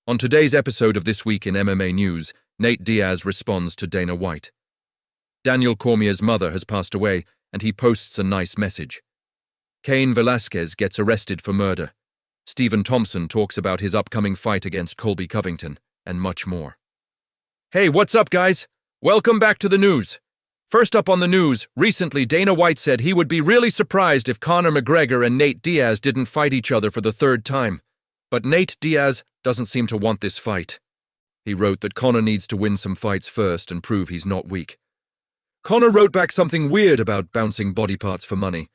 On today's episode of This Week in MMA News, Nate Diaz responds to Dana White. Daniel Cormier's mother has passed away, and he posts a nice message. Cain Velasquez gets arrested for murder. Stephen Thompson talks about his upcoming fight against Colby Covington, and much more. Hey, what's up, guys? Welcome back to the news. First up on the news, recently Dana White said he would be really surprised if Conor McGregor and Nate Diaz didn't fight each other for the third time. But Nate Diaz doesn't seem to want this fight. He wrote that Conor needs to win some fights first and prove he's not weak. Conor wrote back something weird about bouncing body parts for money.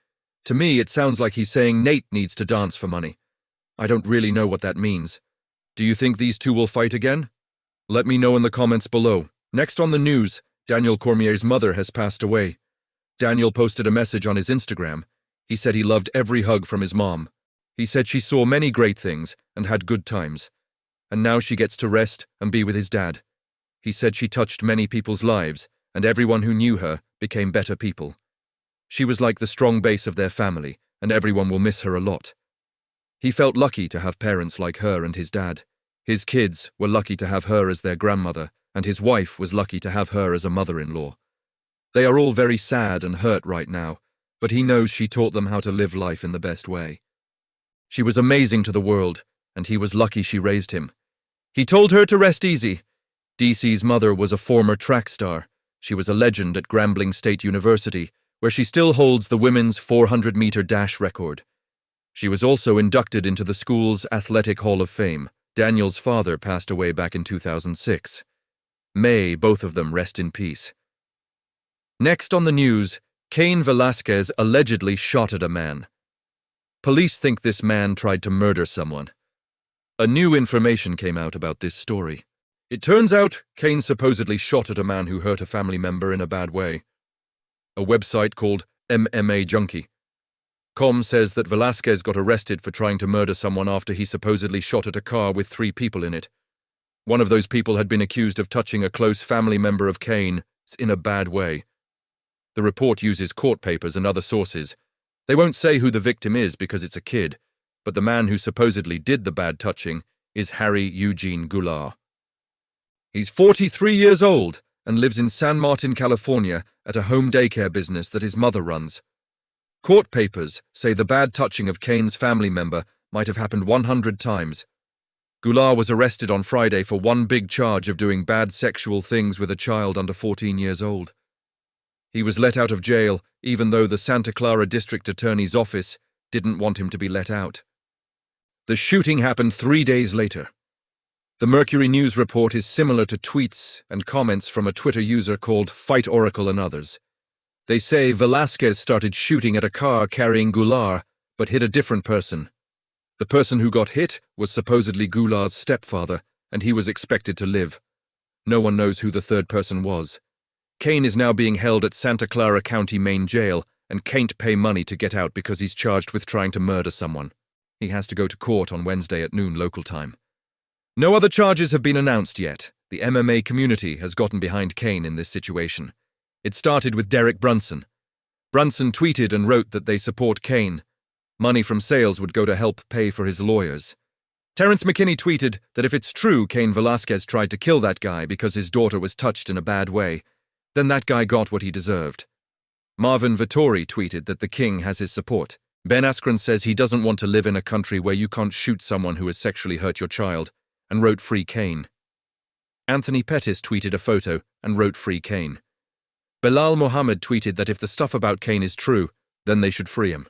To me, it sounds like he's saying Nate needs to dance for money. I don't really know what that means. Do you think these two will fight again? Let me know in the comments below. Next on the news, Daniel Cormier's mother has passed away. Daniel posted a message on his Instagram. He said he loved every hug from his mom. He said she saw many great things and had good times. And now she gets to rest and be with his dad. He said she touched many people's lives, and everyone who knew her became better people. She was like the strong base of their family, and everyone will miss her a lot. He felt lucky to have parents like her and his dad. His kids were lucky to have her as their grandmother, and his wife was lucky to have her as a mother-in-law. They are all very sad and hurt right now, but he knows she taught them how to live life in the best way. She was amazing to the world, and he was lucky she raised him. He told her to rest easy. DC's mother was a former track star. She was a legend at Grambling State University, where she still holds the women's 400-meter dash record. She was also inducted into the school's Athletic Hall of Fame. Daniel's father passed away back in 2006. May both of them rest in peace. Next on the news, Cain Velasquez allegedly shot at a man. Police think this man tried to murder someone. A new information came out about this story. It turns out Cain supposedly shot at a man who hurt a family member in a bad way. A website called MMA Junkie.com says that Velasquez got arrested for trying to murder someone after he supposedly shot at a car with 3 people in it. One of those people had been accused of touching a close family member of Cain's in a bad way. The report uses court papers and other sources. They won't say who the victim is because it's a kid, but the man who supposedly did the bad touching is Harry Eugene Goulart. He's 43 years old and lives in San Martin, California, at a home daycare business that his mother runs. Court papers say the bad touching of Cain's family member might have happened 100 times. Goulart was arrested on Friday for one big charge of doing bad sexual things with a child under 14 years old. He was let out of jail, even though the Santa Clara District Attorney's office didn't want him to be let out. The shooting happened 3 days later. The Mercury News report is similar to tweets and comments from a Twitter user called Fight Oracle and others. They say Velasquez started shooting at a car carrying Goulart, but hit a different person. The person who got hit was supposedly Goulart's stepfather, and he was expected to live. No one knows who the third person was. Cain is now being held at Santa Clara County Main Jail and can't pay money to get out because he's charged with trying to murder someone. He has to go to court on Wednesday at noon local time. No other charges have been announced yet. The MMA community has gotten behind Cain in this situation. It started with Derek Brunson. Brunson tweeted and wrote that they support Cain. Money from sales would go to help pay for his lawyers. Terrence McKinney tweeted that if it's true Cain Velasquez tried to kill that guy because his daughter was touched in a bad way, then that guy got what he deserved. Marvin Vittori tweeted that the king has his support. Ben Askren says he doesn't want to live in a country where you can't shoot someone who has sexually hurt your child, and wrote Free Cain. Anthony Pettis tweeted a photo and wrote Free Cain. Bilal Mohammed tweeted that if the stuff about Cain is true, then they should free him.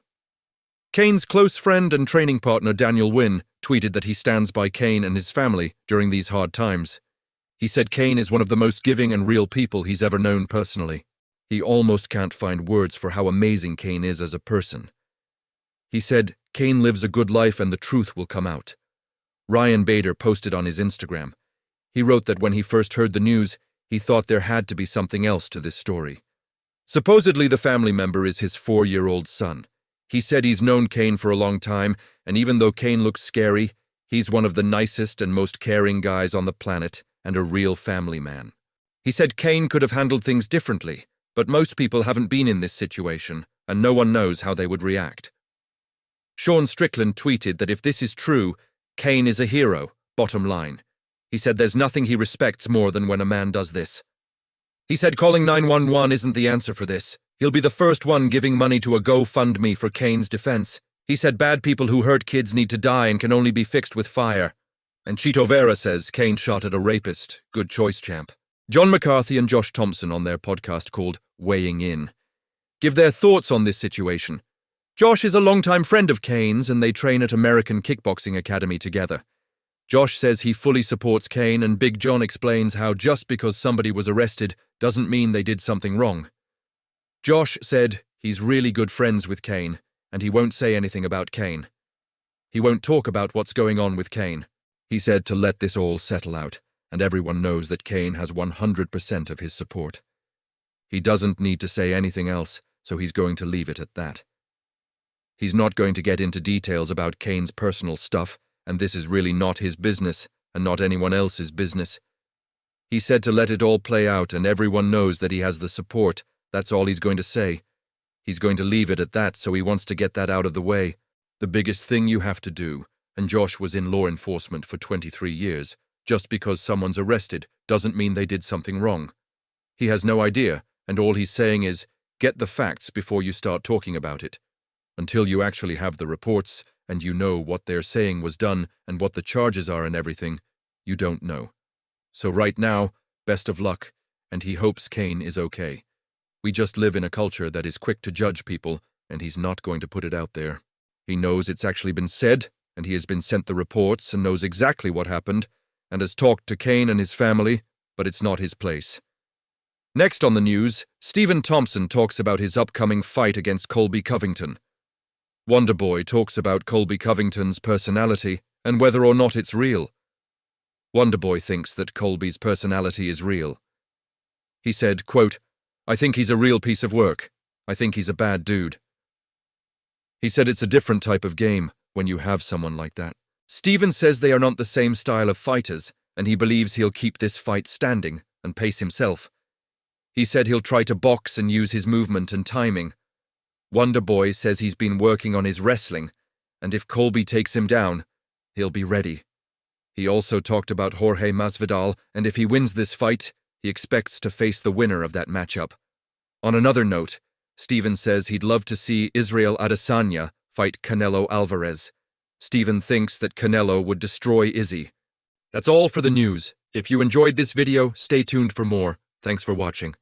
Cain's close friend and training partner Daniel Wynn tweeted that he stands by Cain and his family during these hard times. He said Cain is one of the most giving and real people he's ever known personally. He almost can't find words for how amazing Cain is as a person. He said, Cain lives a good life and the truth will come out. Ryan Bader posted on his Instagram. He wrote that when he first heard the news, he thought there had to be something else to this story. Supposedly the family member is his 4-year-old son. He said he's known Cain for a long time, and even though Cain looks scary, he's one of the nicest and most caring guys on the planet and a real family man. He said Cain could have handled things differently, but most people haven't been in this situation, and no one knows how they would react. Sean Strickland tweeted that if this is true, Cain is a hero, bottom line. He said there's nothing he respects more than when a man does this. He said calling 911 isn't the answer for this. He'll be the first one giving money to a GoFundMe for Cain's defense. He said bad people who hurt kids need to die and can only be fixed with fire. And Chito Vera says Cain shot at a rapist. Good choice, champ. John McCarthy and Josh Thompson on their podcast called Weighing In give their thoughts on this situation. Josh is a longtime friend of Cain's and they train at American Kickboxing Academy together. Josh says he fully supports Cain, and Big John explains how just because somebody was arrested doesn't mean they did something wrong. Josh said he's really good friends with Cain, and he won't say anything about Cain. He won't talk about what's going on with Cain. He said to let this all settle out, and everyone knows that Cain has 100% of his support. He doesn't need to say anything else, so he's going to leave it at that. He's not going to get into details about Cain's personal stuff, and this is really not his business, and not anyone else's business. He said to let it all play out, and everyone knows that he has the support. That's all he's going to say. He's going to leave it at that, so he wants to get that out of the way. The biggest thing you have to do, and Josh was in law enforcement for 23 years, just because someone's arrested doesn't mean they did something wrong. He has no idea, and all he's saying is, get the facts before you start talking about it. Until you actually have the reports, and you know what they're saying was done and what the charges are and everything, you don't know. So right now, best of luck, and he hopes Cain is okay. We just live in a culture that is quick to judge people, and he's not going to put it out there. He knows it's actually been said, and he has been sent the reports and knows exactly what happened, and has talked to Cain and his family, but it's not his place. Next on the news, Stephen Thompson talks about his upcoming fight against Colby Covington. Wonderboy talks about Colby Covington's personality and whether or not it's real. Wonderboy thinks that Colby's personality is real. He said, quote, I think he's a real piece of work. I think he's a bad dude. He said it's a different type of game when you have someone like that. Stephen says they are not the same style of fighters, and he believes he'll keep this fight standing and pace himself. He said he'll try to box and use his movement and timing. Wonderboy says he's been working on his wrestling, and if Colby takes him down, he'll be ready. He also talked about Jorge Masvidal, and if he wins this fight, he expects to face the winner of that matchup. On another note, Stephen says he'd love to see Israel Adesanya fight Canelo Alvarez. Stephen thinks that Canelo would destroy Izzy. That's all for the news. If you enjoyed this video, stay tuned for more. Thanks for watching.